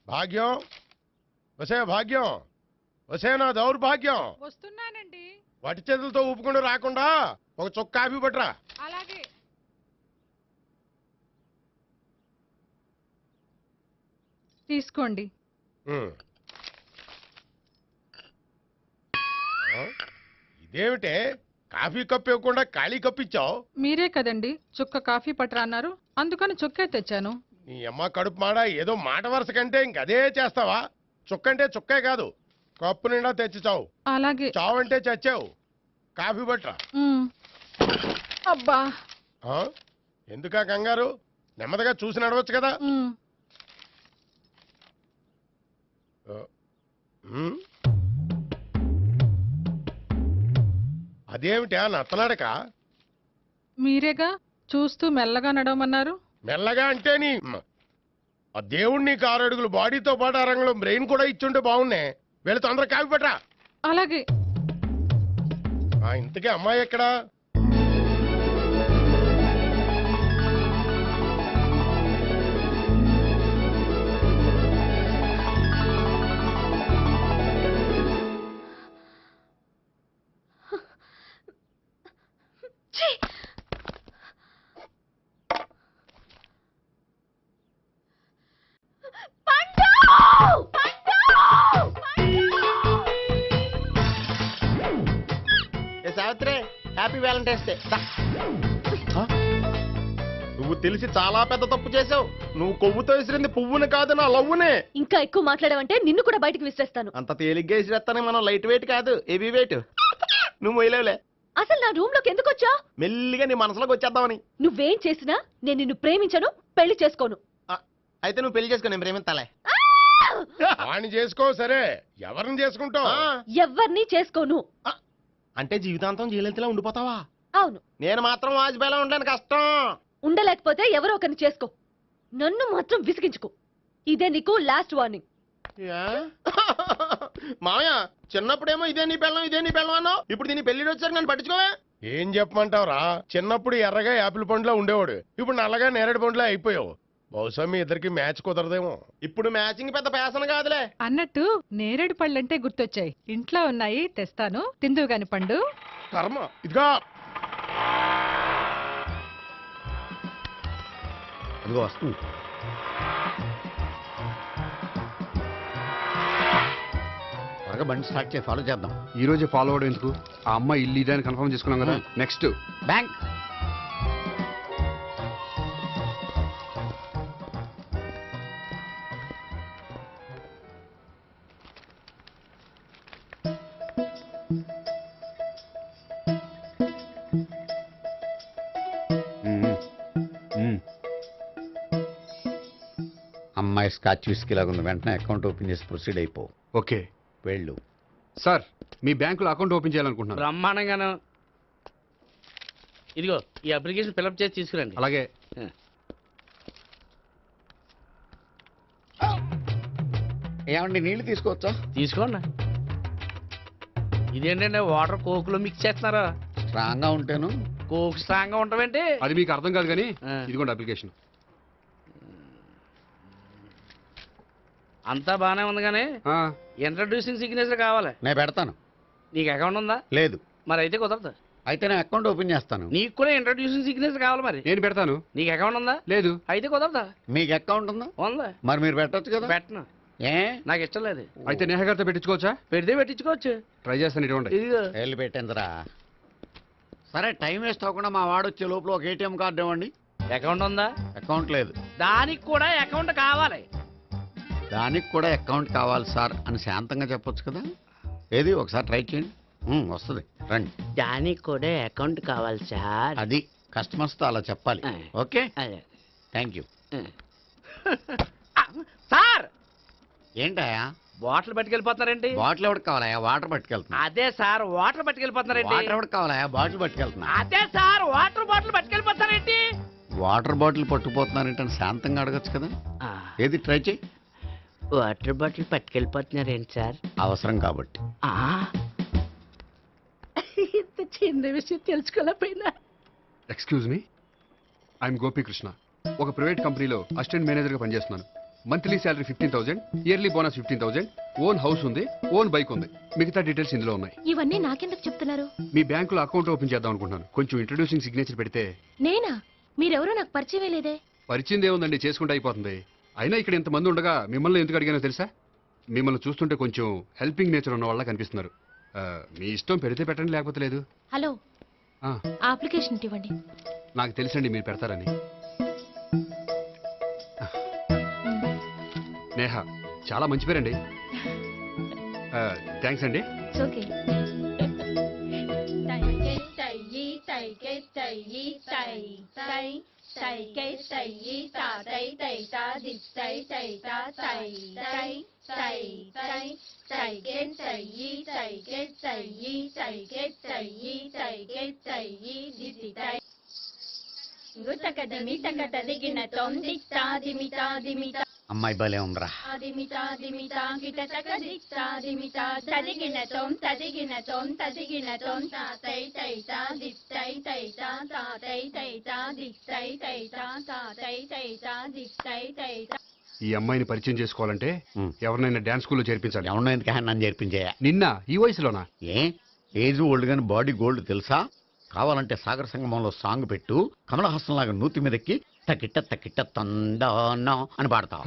భాగ్యం వసే భాగ్యం వసే నా దౌర్భాగ్యం. వస్తున్నానండి. వటి చేతులతో ఊపుకుండా రాకుండా ఒక చుక్క కాఫీ పట్టరా. అలాగే. తీసుకోండి. ఇదేమిటే కాఫీ కప్పు ఇవ్వకుండా ఖాళీ కప్పు ఇచ్చావు? మీరే కదండి చుక్క కాఫీ పట్టరా అన్నారు, అందుకని చుక్కే తెచ్చాను. నీ అమ్మ కడుపు మాడ, ఏదో మాట వరుస కంటే ఇంకదే చేస్తావా? చుక్కంటే చుక్కే కాదు, కప్పు నిండా తెచ్చి చావు. అలాగే. చావు అంటే చచ్చావు. కాఫీ పట్టరా. అబ్బా ఎందుకా కంగారు? నెమ్మదిగా చూసి నడవచ్చు కదా. అదేమిటా నత్తనాడక? మీరేగా చూస్తూ మెల్లగా నడవమన్నారు. మెల్లగా అంటే నీ ఆ దేవుడు నీకు 6 అడుగులు బాడీతో పాటు ఆ రంగంలో బ్రెయిన్ కూడా ఇచ్చుంటే బాగున్నే. వీళ్ళు తొందరగా కాఫీ పట్టరా. అలాగే. ఇంతకీ అమ్మాయి ఎక్కడా? Savitri, happy Valentine's day. నువ్వు తెలిసి చాలా పెద్ద తప్పు చేసావు. నువ్వు కొవ్వుతో విసిరింది పువ్వుని కాదు, నా లవ్వునే. ఇంకా ఎక్కువ మాట్లాడావంటే నిన్ను కూడా బయటికి విసిరేస్తాను. అంత తేలిగ్గా విసిరేస్తానే. మనం లైట్ వెయిట్ కాదు, హెవీ వెయిట్. నువ్వు మొయ్యలేవులే. అసలు నా రూమ్ లోకి ఎందుకు వచ్చా? మెల్లిగా నీ మనసులోకి వచ్చేద్దామని. నువ్వేం చేసినా నేను నిన్ను ప్రేమించను, పెళ్లి చేసుకోను. అయితే నువ్వు పెళ్లి చేసుకో, నేను ప్రేమిస్తాలే. వాణ్ణి చేసుకో. సరే, ఎవరిని చేసుకుంటావు? ఎవరిని చేసుకోను. అంటే జీవితాంతం జయలలితలా ఉండిపోతావా? అవును. నేను మాత్రం వాజ్పేయిలా ఉండడానికి కష్టం. ఉండలేకపోతే ఎవరో ఒకరిని చేసుకో, నన్ను మాత్రం విసిగించుకో. ఇదే నీకు లాస్ట్ వార్నింగ్. మామయ్య, చిన్నప్పుడేమో ఇదే నీ పెళ్ళం అన్నావు. ఇప్పుడు దీని పెళ్లి వచ్చాక నన్ను పట్టించుకోవే. ఏం చెప్పమంటావురా? చిన్నప్పుడు ఎర్రగా యాపిల్ పండులా ఉండేవాడు, ఇప్పుడు నల్లగా నేరేడు పండులా అయిపోయావు. బహుశా మీ ఇద్దరికి మ్యాచ్ కుదరదేమో. ఇప్పుడు మ్యాచింగ్ పెద్ద పేసన కాదులే. అన్నట్టు నేరేడు పళ్ళంటే గుర్తొచ్చాయి. ఇంట్లో ఉన్నాయి, తెస్తాను, తిందువు గాని పండు. కర్మ. ఇదిగా అదిగో వస్తుంది. త్వరగా బండి స్టార్ట్ చేసి ఫాలో చేద్దాం. ఈ రోజే ఫాలో అవడం ఎందుకు? ఆ అమ్మాయి ఇల్లు ఇదే అని కన్ఫర్మ్ చేసుకున్నాం కదా. Next bank. అమ్మాయి స్కాచ్ విస్కీ లాగా ఉంది. వెంటనే అకౌంట్ ఓపెన్ చేసి ప్రొసీడ్ అయిపో. ఓకే, వెళ్ళు. సార్, మీ బ్యాంకులో అకౌంట్ ఓపెన్ చేయాలనుకుంటున్నాను. బ్రహ్మాండంగాను. ఇదిగో ఈ అప్లికేషన్ ఫిల్అప్ చేసి తీసుకురండి. అలాగే. ఏమండి, నీళ్లు తీసుకోవచ్చా? తీసుకోండి. ఇదేంటంటే వాటర్ కోక్లో మిక్స్ చేస్తున్నారా? స్ట్రాంగ్ గా ఉంటాను. కోక్ స్ట్రాంగ్ గా ఉంటావేంటి? అది మీకు అర్థం కాదు కానీ ఇదిగోండి అప్లికేషన్. అంతా బానే ఉంది కానీ ఇంట్రడ్యూసింగ్ సిగ్నేచర్ కావాలి. నేను పెడతాను. నీకు అకౌంట్ ఉందా? లేదు. మరి అయితే కుదరదు. అయితే నేను అకౌంట్ ఓపెన్ చేస్తాను. నీకు కూడా ఇంట్రడ్యూసింగ్ సిగ్నేచర్ కావాలి. మరి నేను పెడతాను. నీకు అకౌంట్ ఉందా? లేదు. అయితే కుదరదా? మీకు అకౌంట్ ఉందా? ఉందా? మరి మీరు పెట్టచ్చు కదా. పెట్టను. ఏ? నాకు ఇష్టం లేదు. అయితే నేహ గారితో పెట్టించుకోవచ్చా? పెడితే పెట్టించుకోవచ్చు. ట్రై చేస్తాను. ఇటువంటి ఇదిగో వెళ్ళి పెట్టిందిరా. సరే, టైం వేస్ట్ అవ్వకుండా మా వాడు వచ్చే లోపల ఒక ఏటీఎం కార్డు ఇవ్వండి. అకౌంట్ ఉందా? అకౌంట్ లేదు. దానికి కూడా అకౌంట్ కావాలి. దానికి కూడా అకౌంట్ కావాలి సార్ అని శాంతంగా చెప్పొచ్చు కదా. ఏది ఒకసారి ట్రై చేయండి. వస్తుంది, రండి. దానికి కూడా అకౌంట్ కావాలి సార్. అది కస్టమర్స్తో అలా చెప్పాలి. Okay, thank you. సార్, ఏంటయా బాటిల్ పట్టుకెళ్ళిపోతున్నారేంటి? బాటిల్ ఎవరికి కావాలయా? వాటర్ పట్టుకెళ్తున్నా. అదే సార్, వాటర్ పట్టుకెళ్ళిపోతున్నారేంటి? వాటర్ ఎవరికి కావాలయా? బాటిల్ పట్టుకెళ్తున్నా. అదే సార్, వాటర్ బాటిల్ పట్టుకెళ్ళిపోతున్నారేంటి? వాటర్ బాటిల్ పట్టుకుపోతున్నారంటే శాంతంగా అడగచ్చు కదా. ఏది ట్రై చేయి. వాటర్ బాటిల్ పట్టుకెళ్ళిపోతున్నారేంటి సార్? అవసరం కాబట్టి. ఇంత చిన్న విషయం తెలుసుకోలేకపోయినా. Excuse me, I'm Gopikrishna. ఒక ప్రైవేట్ కంపెనీలో అసిస్టెంట్ మేనేజర్గా పనిచేస్తున్నాను. Monthly salary 15,000, yearly bonus 15,000, own house ఉంది, ఓన్ బైక్ ఉంది. మిగతా డీటెయిల్స్ ఇందులో ఉన్నాయి. ఇవన్నీ నాకెందుకు చెప్తున్నారు? మీ బ్యాంకులో అకౌంట్ ఓపెన్ చేద్దాం అనుకుంటున్నాను. కొంచెం ఇంట్రడ్యూసింగ్ సిగ్నేచర్ పెడితే. నేనా? మీరెవరో నాకు పరిచయం లేదే. పరిచయం ఏముందండి, చేసుకుంటే అయిపోతుంది. అయినా ఇక్కడ ఇంతమంది ఉండగా మిమ్మల్ని ఎందుకు అడిగానో తెలుసా? మిమ్మల్ని చూస్తుంటే కొంచెం హెల్పింగ్ నేచర్ ఉన్న వాళ్ళ కనిపిస్తున్నారు. మీ ఇష్టం పెడితే పెట్టండి, లేకపోతే లేదు. హలో, ఆ, అప్లికేషన్ ఇవ్వండి. నాకు తెలుసండి మీరు పెడతారని. నేహ, చాలా మంచి పేరండి. థ్యాంక్స్ అండి. ఓకే. అమ్మాయి భలే ఉందిరా. ఈ అమ్మాయిని పరిచయం చేసుకోవాలంటే ఎవరినైనా డాన్స్ స్కూల్లో చేర్పించాలి. ఎవరినో ఎందుకు నన్ను చేర్పించేయా? నిన్న ఈ వయసులోనా? ఏజ్ ఓల్డ్ గాని బాడీ గోల్డ్ తెలుసా? కావాలంటే సాగర సంగమంలో సాంగ్ పెట్టు, కమలహాసంలాగా నూతి మీదకి తకిట్ట తకిట్ట తందానా అని పాడతావు.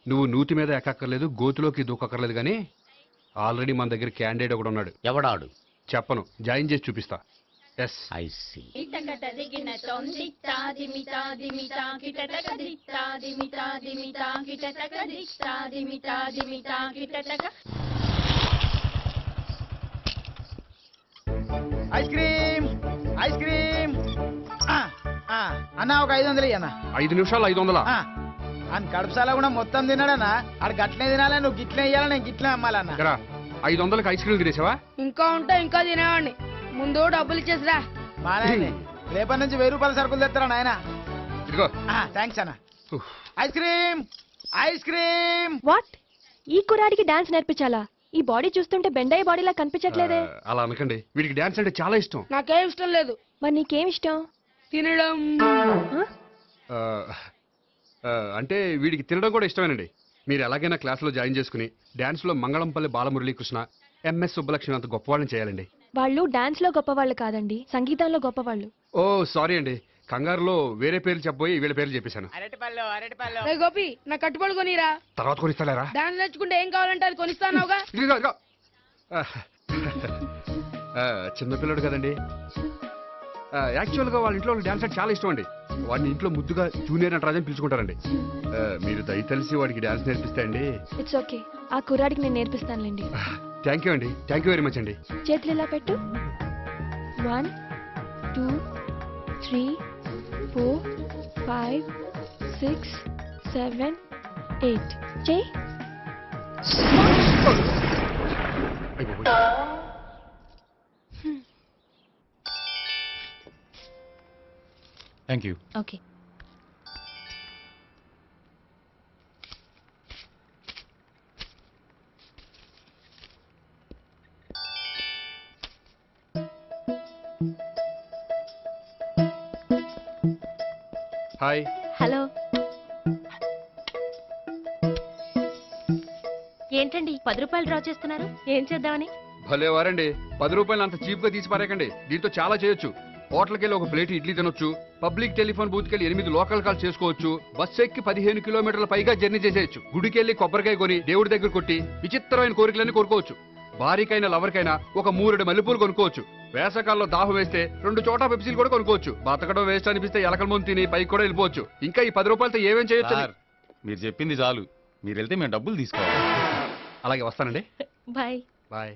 నువ్వు నూతి మీద ఎక్కక్కర్లేదు, గోతులోకి దూకక్కర్లేదు, కానీ ఆల్రెడీ మన దగ్గర క్యాండిడేట్ ఒకడు ఉన్నాడు. ఎవడాడు? చెప్పను, జాయిన్ చేసి చూపిస్తా. Yes, I see. Ice cream, ice cream. అన్న ఒక 500 అన్న. 5 నిమిషాలు 500. అని కడుపుసాల కూడా మొత్తం తిన్నాడన్నా. ఆడు గట్లనే తినాలి, నువ్వు గిట్లే ఇయ్యాలి, నేను గిట్లే అమ్మాలన్న. 500కి ఐస్ క్రీమ్ తినేసావా? ఇంకా ఉంటే ఇంకా తినేవాడిని. ముందు డబ్బులు ఇచ్చేసిరా. మా నాయనే రేపటి నుంచి 1000 రూపాయల సరుకులు తెస్తారా నాయన. ఇదిగో. థ్యాంక్స్ అన్న. Ice cream, ice cream. What? ఈ కుర్రాడికి డాన్స్ నేర్పించాలా? ఈ బాడీ చూస్తుంటే బెండయ్య బాడీలా కనిపించట్లేదే. అలా అనకండి, వీడికి డాన్స్ అంటే చాలా ఇష్టం. నాకేం ఇష్టం లేదు. మరి నీకేం ఇష్టం? తినడం. అంటే వీడికి తినడం కూడా ఇష్టమేనండి. మీరు ఎలాగైనా క్లాస్లో జాయిన్ చేసుకుని డాన్స్లో మంగళంపల్లి బాలమురళీకృష్ణ, ఎంఎస్ సుబ్బలక్ష్మి అంత గొప్పవాళ్ళని చేయాలండి. వాళ్ళు డాన్స్ లో గొప్పవాళ్ళు కాదండి, సంగీతంలో గొప్పవాళ్ళు. ఓ సారీ అండి, కంగారులో వేరే పేర్లు చెప్పబోయి వీళ్ళ పేర్లు చెప్పేశాను. రే గోపి, నా కట్టుబడి కొనిరా. తర్వాత కొనిస్తారా? డాన్స్ నేర్చుకుంటే ఏం కావాలంటే అది కొనిస్తానావుగా. చిన్నపిల్లడు కదండి. యాక్చువల్గా వాళ్ళ ఇంట్లో డాన్స్ అంటే చాలా ఇష్టం అండి. వాడిని ఇంట్లో ముద్దుగా జూనియర్ నటరాజన్ పిలుచుకుంటారండి. మీరు దయతలిసి వాడికి డాన్స్ నేర్పిస్తే అండి. ఇట్స్ ఓకే, ఆ కుర్రాడికి నేను నేర్పిస్తానులేండి. థ్యాంక్ యూ అండి, థ్యాంక్ యూ వెరీ మచ్ అండి. చేతులు ఇలా పెట్టు. 1 2 3 4 5 6 7 8 చేయి. Thank you. Okay. Hi. Hello. ఏంటండి 10 రూపాయలు డ్రా చేస్తున్నారు? ఏం చేద్దామని? భలే వారండి, 10 రూపాయలు అంత చీప్ గా తీసి పారేకండి. దీంతో చాలా చేయొచ్చు. హోటల్కి వెళ్ళి ఒక ప్లేట్ ఇడ్లీ తినొచ్చు, పబ్లిక్ టెలిఫోన్ బూత్కి వెళ్ళి 8 లోకల్ కాల్ చేసుకోవచ్చు, బస్సు ఎక్కి 15 కిలోమీటర్ల పైగా జర్నీ చేసేయచ్చు, గుడికి వెళ్ళి కొబ్బరికాయ కొని దేవుడి దగ్గర కొట్టి విచిత్రమైన కోరికలన్నీ కోరుకోవచ్చు, భారీకైనా లవర్కైనా ఒక 3 మల్లెపూలు కొనుక్కోవచ్చు, వేసవకాలంలో దాహం వేస్తే 2 చోటా పెప్సీలు కూడా కొనుక్కోవచ్చు, బతకడం వేస్ట్ అనిపిస్తే ఎలకల ముందు తిని పైకి కూడా వెళ్ళిపోవచ్చు. ఇంకా ఈ 10 రూపాయలతో ఏమేం చేయొచ్చు? మీరు చెప్పింది చాలు, మీరు వెళ్తే మేము డబ్బులు తీసుకోవాలి. అలాగే వస్తానండి. బాయ్. బాయ్.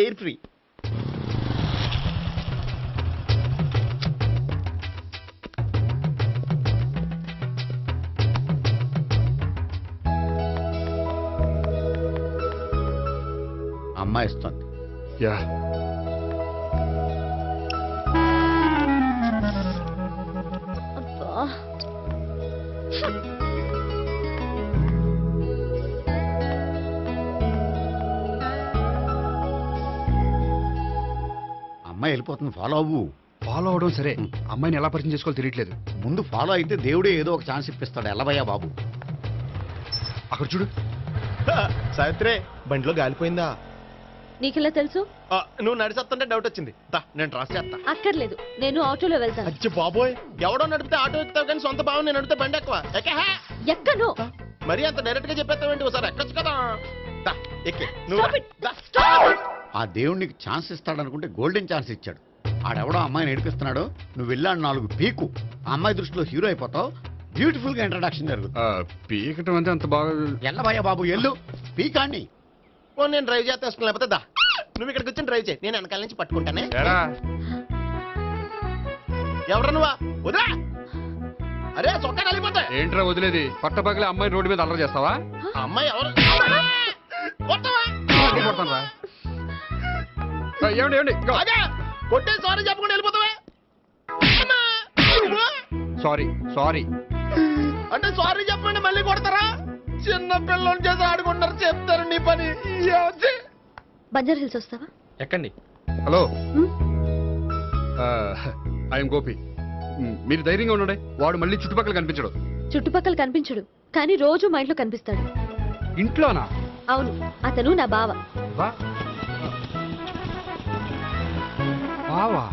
Air free. అమ్మాయి ఇస్తుంది. యా. అమ్మాయి వెళ్ళిపోతుంది, ఫాలో అవ్వు. ఫాలో అవడం సరే, అమ్మాయిని ఎలా పరిచయం చేసుకోవాలో తెలియట్లేదు. ముందు ఫాలో అయితే దేవుడే ఏదో ఒక ఛాన్స్ ఇప్పిస్తాడు. ఎల్లవయ్యా బాబు. అక్కడ చూడు. సావిత్రి బండిలో గాలిపోయిందా? నీకెలా తెలుసు? నువ్వు నడిచేస్తుంటే డౌట్ వచ్చింది. దా నేను ట్రాస్ చేస్తా. అక్కర్లేదు, నేను ఆటోలో వెళ్తాను. అచ్చి బాబోయ్, ఎవడో నడిపితే ఆటో ఎక్కుతావు కానీ సొంత భావం నేను నడిపితే బండి ఎక్కువ. ఎక్కను. మరి అంత డైరెక్ట్ గా చెప్పేస్తావేంటి? ఒకసారి ఎక్కొచ్చు కదా. దా ఎక్కే నువ్వు. Stop it. దా. ఆ దేవుడికి ఛాన్స్ ఇస్తాడనుకుంటే గోల్డెన్ ఛాన్స్ ఇచ్చాడు. ఆడెవడో అమ్మాయిని ఏడిపిస్తున్నాడు, నువ్వు వెళ్ళాడు 4 పీకు. ఆ అమ్మాయి దృష్టిలో హీరో అయిపోతావు. బ్యూటిఫుల్ గా ఇంట్రడక్షన్ జరుగుతుంది. పీకటం అంటే అంత బాగా. ఎల్లబయ్యా బాబు ఎల్లు, పీకాన్ని. ఓ నేను డ్రైవ్ చేస్తాను, లేకపోతే దా నువ్వు ఇక్కడికి వచ్చి డ్రైవ్ చేయి, నేను వెనకాల నుంచి పట్టుకుంటానే. ఎరా ఎవరు నువ్వా? వదిలా. అరే చొక్కా కలిపోతా. ఏంట్రా వదిలేది? పట్టపగలే అమ్మాయి రోడ్డు మీద అల్లరి చేస్తావా? అమ్మాయి ఎవరు? కొడతావా? కొడతాను రా. ఏమండి ఏమండి, అదే కొట్టే సారీ చెప్పకుండా వెళ్ళిపోతావా? Sorry sorry. అంటే సారీ చెప్పండి మళ్ళీ కొడతారా? చిన్న పిల్లలు చేసి ఆడుకుంటారు, చెప్తారు నీ పని. బంజారా హిల్స్ వస్తావా? ఎక్కండి. Hello, I'm Gopi. మీరు ధైర్యంగా ఉండండి, వాడు మళ్ళీ చుట్టుపక్కల కనిపించడు. చుట్టుపక్కల కనిపించడు, కానీ రోజు మా ఇంట్లో కనిపిస్తాడు. ఇంట్లోనా? అవును, అతను నా బావ. బావా?